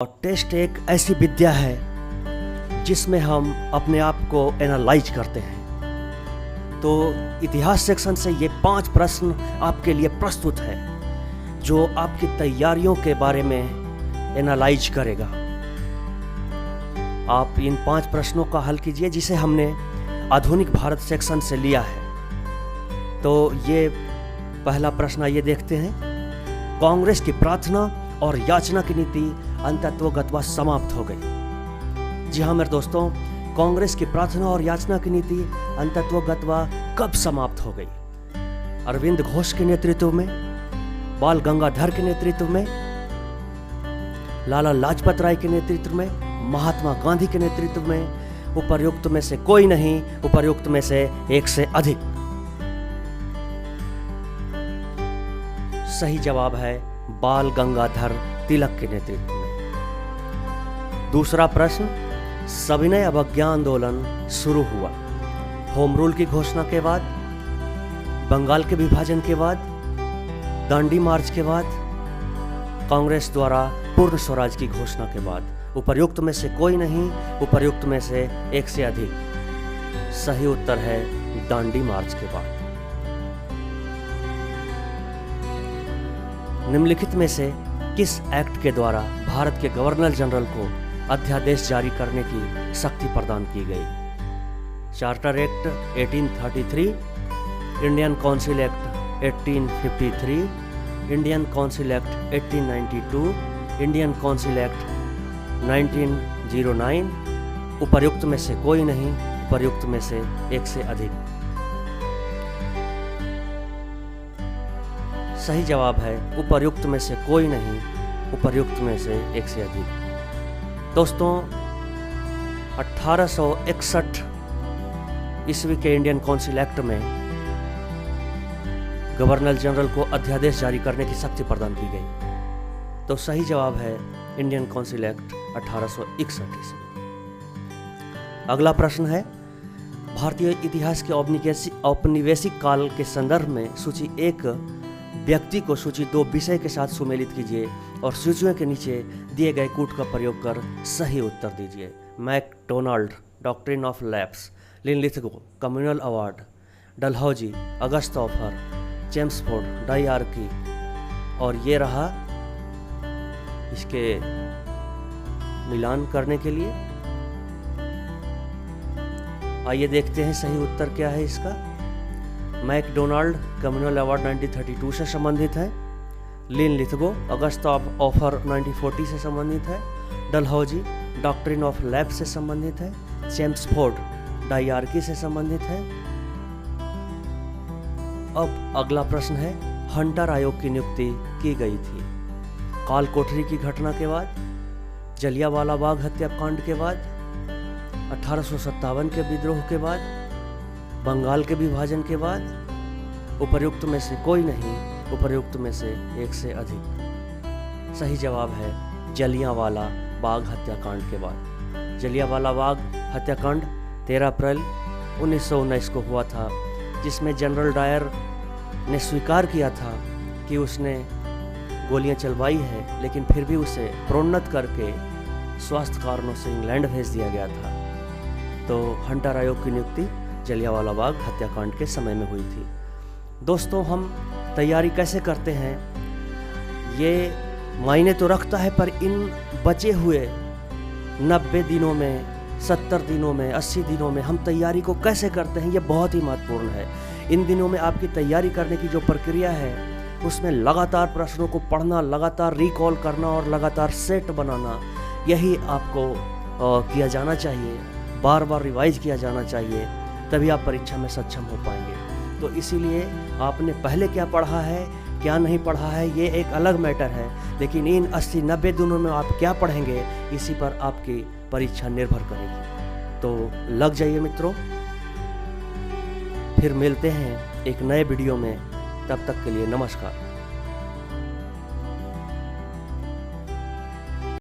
और टेस्ट एक ऐसी विद्या है जिसमें हम अपने आप को एनालाइज करते हैं। तो इतिहास सेक्शन से ये 5 प्रश्न आपके लिए प्रस्तुत है जो आपकी तैयारियों के बारे में एनालाइज करेगा। आप इन 5 प्रश्नों का हल कीजिए जिसे हमने आधुनिक भारत सेक्शन से लिया है। तो ये पहला प्रश्न ये देखते हैं, कांग्रेस की प्रार्थना और याचना की नीति अंतत्वगतवा समाप्त हो गई। जी हाँ मेरे दोस्तों, कांग्रेस की प्रार्थना और याचना की नीति अंतत्वगतवा कब समाप्त हो गई? अरविंद घोष के नेतृत्व में, बाल गंगाधर के नेतृत्व में, लाला लाजपत राय के नेतृत्व में, महात्मा गांधी के नेतृत्व में, उपर्युक्त में से कोई नहीं, उपर्युक्त में से एक से अधिक। सही जवाब है बाल गंगाधर तिलक के नेतृत्व में। दूसरा प्रश्न, सविनय अवज्ञा आंदोलन शुरू हुआ होम रूल की घोषणा के बाद, बंगाल के विभाजन के बाद, दांडी मार्च के बाद, कांग्रेस द्वारा पूर्ण स्वराज की घोषणा के बाद। उपर्युक्त में से कोई नहीं, उपर्युक्त में से एक से अधिक। सही उत्तर है दांडी मार्च के बाद। निम्नलिखित में से किस एक्ट के द्वारा भारत के गवर्नर जनरल को अध्यादेश जारी करने की शक्ति प्रदान की गई? Charter act 1833, Indian council act 1853, Indian council act 1892, Indian council act 1909। उपर्युक्त में से कोई नहीं, उपर्युक्त में से एक से अधिक। सही जवाब है उपर्युक्त में से कोई नहीं, उपर्युक्त में से एक से अधिक। दोस्तों, 1861 ईस्वी के इंडियन काउंसिल एक्ट में गवर्नर जनरल को अध्यादेश जारी करने की शक्ति प्रदान की गई। तो सही जवाब है इंडियन काउंसिल एक्ट 1861 ईस्वी। अगला प्रश्न है, भारतीय इतिहास के औपनिवेशिक काल के संदर्भ में सूची 1 व्यक्ति को सूची 2 विषय के साथ सुमेलित कीजिए और सूचियों के नीचे दिए गए कूट का प्रयोग कर सही उत्तर दीजिए। McDonald, doctrine of lapse, Linlithgow, communal award, Dalhousie, अगस्त ऑफर, चेम्सफोर्ड, डायआर्की। और ये रहा इसके मिलान करने के लिए। आइए देखते हैं सही उत्तर क्या है इसका। मैकडोनाल्ड कम्युनल अवार्ड 1932 से संबंधित है, लिनलिथगो अगस्त ऑफर 1940 से संबंधित है, डलहौजी डॉक्ट्रिन ऑफ लैप से संबंधित है, चेम्सफोर्ड डायआर्की से संबंधित है। अब अगला प्रश्न है, हंटर आयोग की नियुक्ति की गई थी काल कोठरी की घटना के बाद, जलियांवाला बाग हत्याकांड के बाद, 1857 के विद्रोह के बाद, बंगाल के विभाजन के बाद। उपर्युक्त में से कोई नहीं, उपर्युक्त में से एक से अधिक। सही जवाब है जलियांवाला बाग हत्याकांड के बाद। जलियांवाला बाग हत्याकांड 13 अप्रैल 1919 को हुआ था, जिसमें जनरल डायर ने स्वीकार किया था कि उसने गोलियां चलवाई है, लेकिन फिर भी उसे प्रोन्नत करके स्वास्थ्य कारणों से इंग्लैंड भेज दिया गया था। तो हंटर आयोग की नियुक्ति जलियांवाला बाग हत्याकांड के समय में हुई थी। दोस्तों, हम तैयारी कैसे करते हैं ये मायने तो रखता है, पर इन बचे हुए 90 दिनों में, 70 दिनों में, 80 दिनों में हम तैयारी को कैसे करते हैं ये बहुत ही महत्वपूर्ण है। इन दिनों में आपकी तैयारी करने की जो प्रक्रिया है उसमें लगातार प्रश्नों को पढ़ना, लगातार रिकॉल करना और लगातार सेट बनाना, यही आपको किया जाना चाहिए। बार बार रिवाइज किया जाना चाहिए, तभी आप परीक्षा में सक्षम हो पाएंगे। तो इसीलिए आपने पहले क्या पढ़ा है, क्या नहीं पढ़ा है, ये एक अलग मैटर है, लेकिन इन 80-90 दिनों में आप क्या पढ़ेंगे इसी पर आपकी परीक्षा निर्भर करेगी। तो लग जाइए मित्रों, फिर मिलते हैं एक नए वीडियो में। तब तक के लिए नमस्कार।